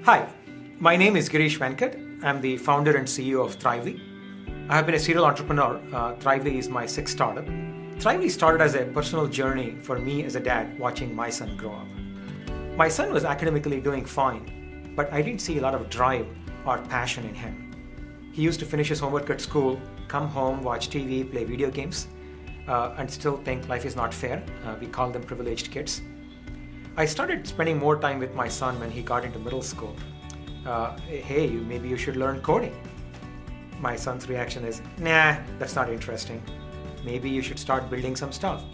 Hi, my name is Girish Venkat. I'm the founder and CEO of Thrively. I have been a serial entrepreneur. Thrively is my sixth startup. Thrively started as a personal journey for me as a dad watching my son grow up. My son was academically doing fine, but I didn't see a lot of drive or passion in him. He used to finish his homework at school, come home, watch TV, play video games, and still think life is not fair. We call them privileged kids. I started spending more time with my son when he got into middle school. Hey, maybe you should learn coding. My son's reaction is, nah, that's not interesting. Maybe you should start building some stuff.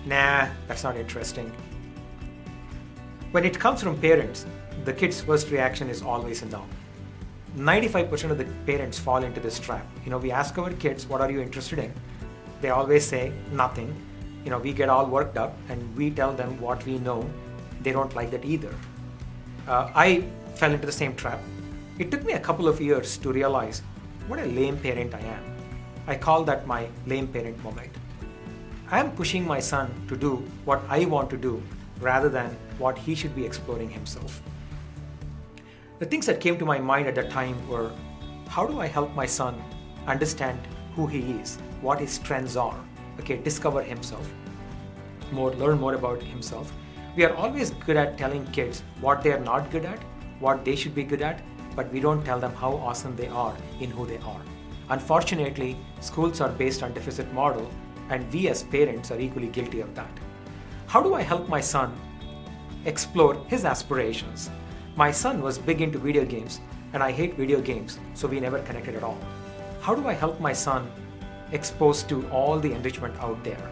Nah, that's not interesting. When it comes from parents, the kid's first reaction is always a no. 95% of the parents fall into this trap. We ask our kids, what are you interested in? They always say, nothing. We get all worked up and we tell them what we know. They don't like that either. I fell into the same trap. It took me a couple of years to realize what a lame parent I am. I call that my lame parent moment. I am pushing my son to do what I want to do rather than what he should be exploring himself. The things that came to my mind at that time were, how do I help my son understand who he is, what his strengths are, discover himself, learn more about himself. We are always good at telling kids what they are not good at, what they should be good at, but we don't tell them how awesome they are in who they are. Unfortunately, schools are based on deficit model, and we as parents are equally guilty of that. How do I help my son explore his aspirations? My son was big into video games, and I hate video games, so we never connected at all. How do I help my son exposed to all the enrichment out there?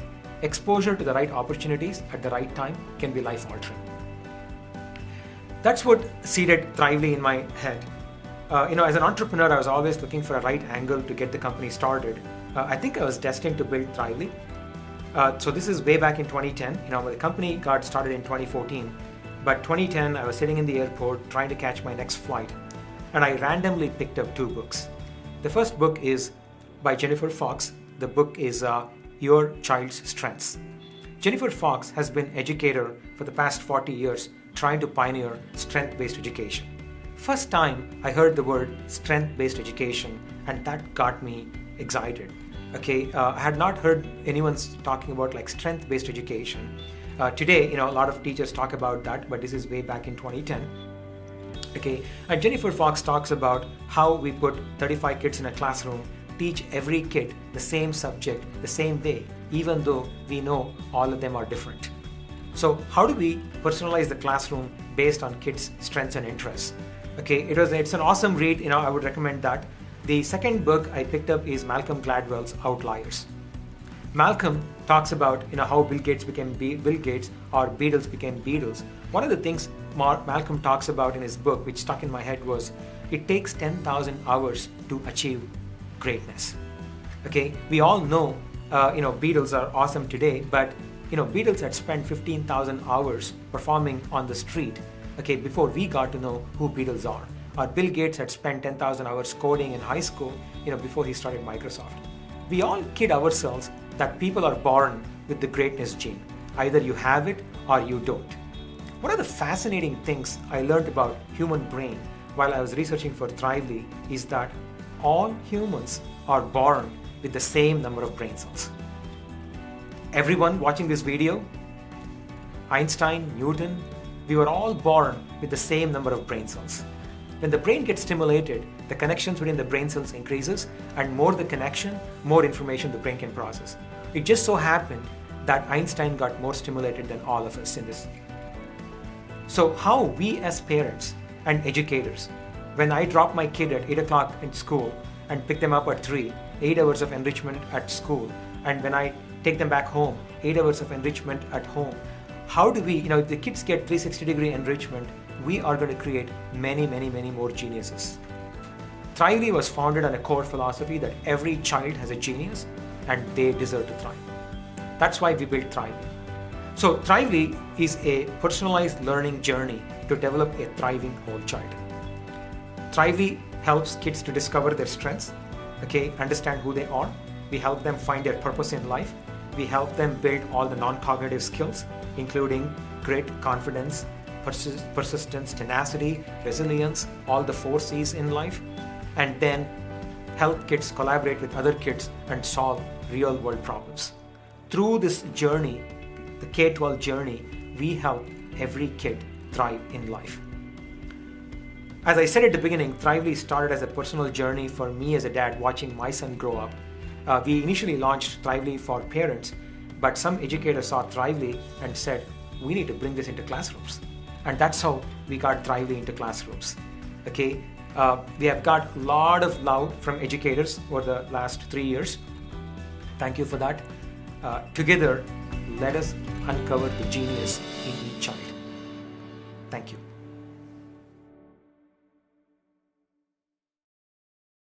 Exposure to the right opportunities at the right time can be life-altering. That's what seeded Thrively in my head. As an entrepreneur, I was always looking for a right angle to get the company started. I think I was destined to build Thrively. So this is way back in 2010. The company got started in 2014. But 2010, I was sitting in the airport trying to catch my next flight, and I randomly picked up two books. The first book is by Jennifer Fox. The book is Your Child's Strengths. Jennifer Fox has been educator for the past 40 years trying to pioneer strength-based education. First time I heard the word strength-based education, and that got me excited. I had not heard anyone talking about strength-based education. Today, a lot of teachers talk about that, but this is way back in 2010. And Jennifer Fox talks about how we put 35 kids in a classroom, teach every kid the same subject, the same way, even though we know all of them are different. So how do we personalize the classroom based on kids' strengths and interests? It's an awesome read. I would recommend that. The second book I picked up is Malcolm Gladwell's Outliers. Malcolm talks about how Bill Gates became Bill Gates or Beatles became Beatles. One of the things Malcolm talks about in his book, which stuck in my head, was it takes 10,000 hours to achieve greatness. We all know Beatles are awesome today, but Beatles had spent 15,000 hours performing on the street before we got to know who Beatles are. Or Bill Gates had spent 10,000 hours coding in high school before he started Microsoft. We all kid ourselves that people are born with the greatness gene. Either you have it or you don't. One of the fascinating things I learned about human brain while I was researching for Thrively is that all humans are born with the same number of brain cells. Everyone watching this video, Einstein, Newton, we were all born with the same number of brain cells. When the brain gets stimulated, the connections between the brain cells increases, and more the connection, more information the brain can process. It just so happened that Einstein got more stimulated than all of us in this. So how we as parents and educators, when I drop my kid at 8 o'clock in school and pick them up at 3, 8 hours of enrichment at school, and when I take them back home, 8 hours of enrichment at home, how do we, if the kids get 360-degree enrichment, we are going to create many, many, many more geniuses. Thrively was founded on a core philosophy that every child has a genius and they deserve to thrive. That's why we built Thrively. So Thrively is a personalized learning journey to develop a thriving whole child. Thrively helps kids to discover their strengths, understand who they are. We help them find their purpose in life. We help them build all the non-cognitive skills, including grit, confidence, persistence, tenacity, resilience, all the 4 C's in life, and then help kids collaborate with other kids and solve real world problems. Through this journey, the K-12 journey, we help every kid thrive in life. As I said at the beginning, Thrively started as a personal journey for me as a dad watching my son grow up. We initially launched Thrively for parents, but some educators saw Thrively and said, we need to bring this into classrooms. And that's how we got Thrively into classrooms. Okay, we have got a lot of love from educators over the last 3 years. Thank you for that. Together, let us uncover the genius in each child. Thank you.